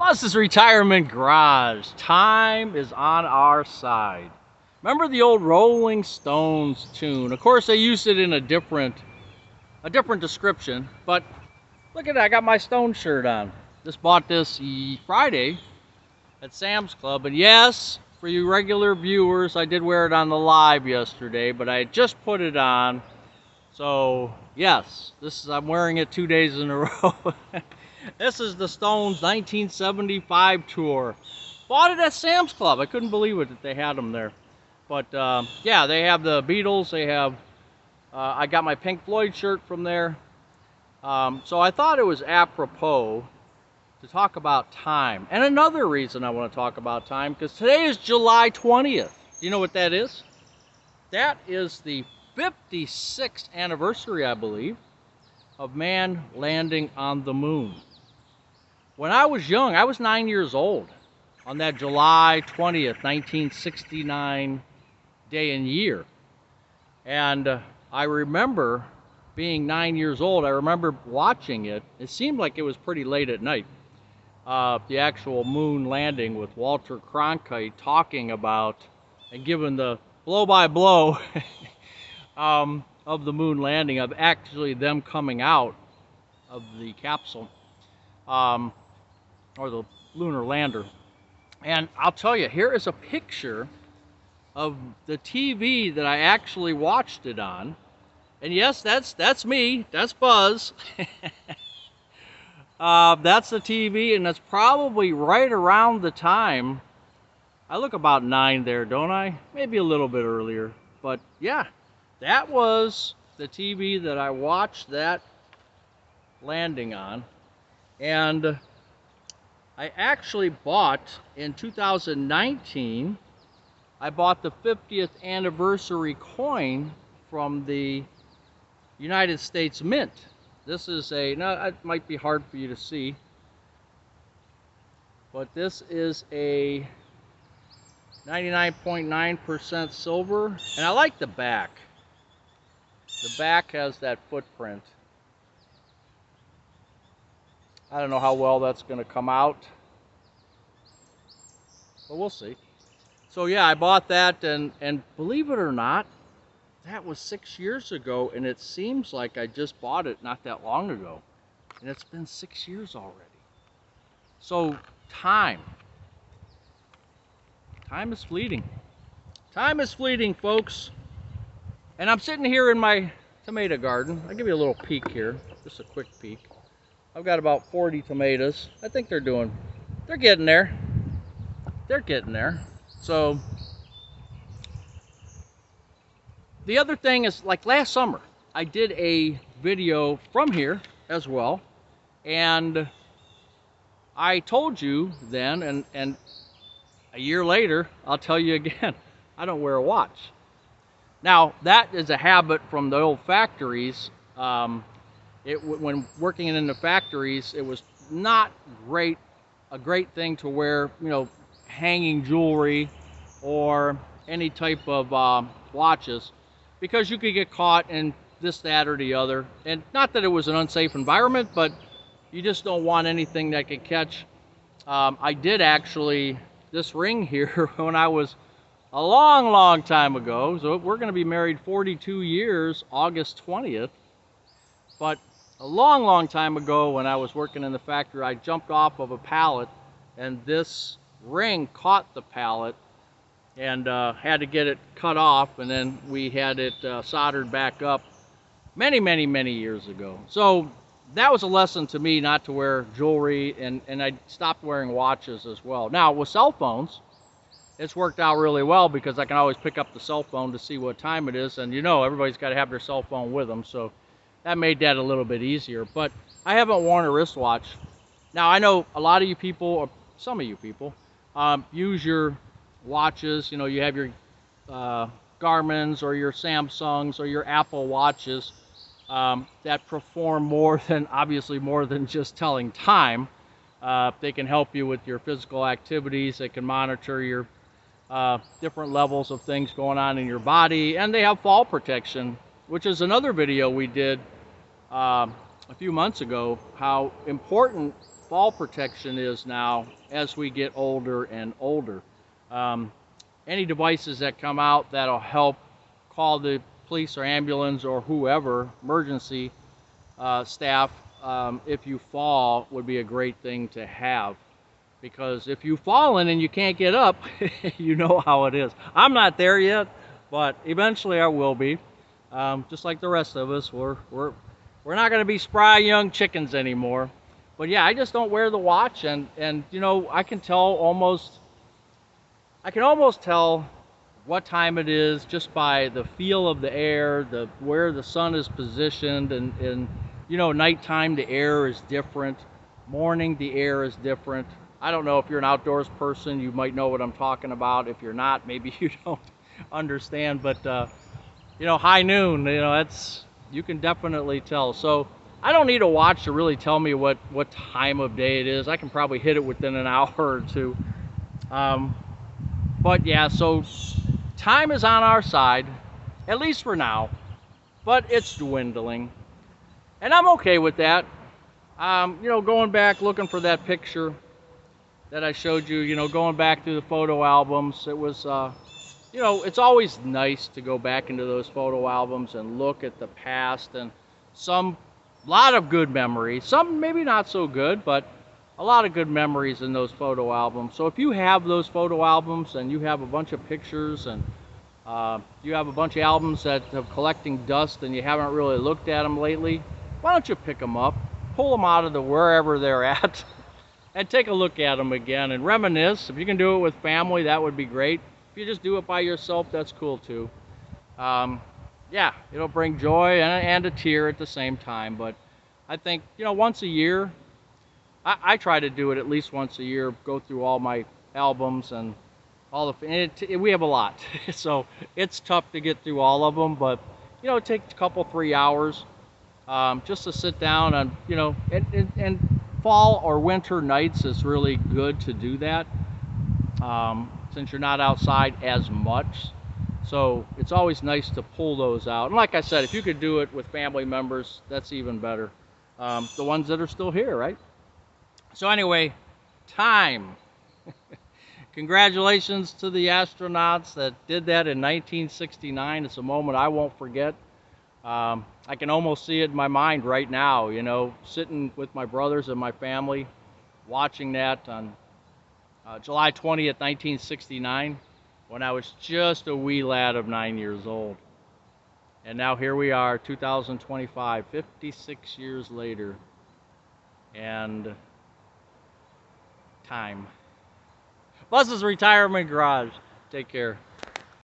Bus's Retirement Garage. Time is on our side. Remember the old Rolling Stones tune? Of course, they used it in a different description, but look at that, I got my Stone shirt on. Just bought this Friday at Sam's Club, and yes, for you regular viewers, I did wear it on the live yesterday, but I just put it on. So yes, I'm wearing it 2 days in a row. This is the Stones 1975 tour. Bought it at Sam's Club. I couldn't believe it that they had them there. But yeah, they have the Beatles. They have. I got my Pink Floyd shirt from there. So I thought it was apropos to talk about time. And another reason I want to talk about time, because today is July 20th. Do you know what that is? That is the 56th anniversary, I believe, of man landing on the moon. When I was young, I was 9 years old on that July 20th, 1969 day and year. And I remember being 9 years old. I remember watching it. It seemed like it was pretty late at night. The actual moon landing with Walter Cronkite talking about and giving the blow-by-blow of the moon landing, of actually them coming out of the capsule, or the lunar lander. And I'll tell you, here is a picture of the TV that I actually watched it on. And yes, that's me, that's Buzz. That's the TV, and that's probably right around the time. I look about 9 there, don't I? Maybe a little bit earlier. But yeah, that was the TV that I watched that landing on. And I actually bought, in 2019, I bought the 50th anniversary coin from the United States Mint. This is now it might be hard for you to see, but this is a 99.9% silver, and I like the back. The back has that footprint. I don't know how well that's going to come out, but we'll see. So yeah, I bought that, and believe it or not, that was 6 years ago, and it seems like I just bought it not that long ago, and it's been 6 years already. So time is fleeting. Time is fleeting, folks. And I'm sitting here in my tomato garden. I'll give you a little peek here, just a quick peek. I've got about 40 tomatoes. I think they're getting there. They're getting there. So the other thing is, like last summer, I did a video from here as well, and I told you then, and a year later, I'll tell you again, I don't wear a watch. Now, that is a habit from the old factories. When working in the factories, it was not a great thing to wear, hanging jewelry or any type of watches, because you could get caught in this, that, or the other. And not that it was an unsafe environment, but you just don't want anything that could catch. I did actually, this ring here, when I was a long time ago, so we're going to be married 42 years, August 20th, but a long time ago when I was working in the factory, I jumped off of a pallet, and this ring caught the pallet, and had to get it cut off, and then we had it soldered back up many years ago. So that was a lesson to me not to wear jewelry, and I stopped wearing watches as well. Now with cell phones, it's worked out really well, because I can always pick up the cell phone to see what time it is, and everybody's got to have their cell phone with them, so that made that a little bit easier. But I haven't worn a wristwatch. Now I know a lot of you people, or some of you people, use your watches. You have your Garmin's or your Samsungs or your Apple watches that perform obviously more than just telling time. They can help you with your physical activities. They can monitor your different levels of things going on in your body, and they have fall protection, which is another video we did a few months ago, how important fall protection is now as we get older and older. Any devices that come out that'll help call the police or ambulance or whoever, emergency staff, if you fall would be a great thing to have. Because if you've fallen and you can't get up, you know how it is. I'm not there yet, but eventually I will be. Just like the rest of us, we're not going to be spry young chickens anymore. But yeah, I just don't wear the watch, and you know, I can almost tell what time it is just by the feel of the air, where the sun is positioned, and you know, nighttime the air is different, morning the air is different. I don't know if you're an outdoors person, you might know what I'm talking about. If you're not, maybe you don't understand, but you know, high noon, you know, you can definitely tell. So I don't need a watch to really tell me what time of day it is. I can probably hit it within an hour or two. But yeah, so time is on our side, at least for now, but it's dwindling. And I'm okay with that. You know, going back, looking for that picture that I showed you, you know, going back through the photo albums, it was, you know, it's always nice to go back into those photo albums and look at the past, and lot of good memories, some maybe not so good, but a lot of good memories in those photo albums. So if you have those photo albums and you have a bunch of pictures, and you have a bunch of albums that have collecting dust and you haven't really looked at them lately, why don't you pick them up, pull them out of wherever they're at, and take a look at them again and reminisce. If you can do it with family, that would be great. If you just do it by yourself, that's cool too. Yeah, it'll bring joy and a tear at the same time. But I think, you know, once a year, I try to do it at least once a year, go through all my albums and all we have a lot. So it's tough to get through all of them, but you know, it takes a couple, 3 hours just to sit down, and you know, and fall or winter nights is really good to do that, since you're not outside as much. So it's always nice to pull those out. And like I said, if you could do it with family members, that's even better. The ones that are still here, right? So anyway, time. Congratulations to the astronauts that did that in 1969. It's a moment I won't forget. I can almost see it in my mind right now, you know, sitting with my brothers and my family, watching that on July 20th, 1969, when I was just a wee lad of 9 years old. And now here we are, 2025, 56 years later, and time. Bus's Retirement Garage. Take care.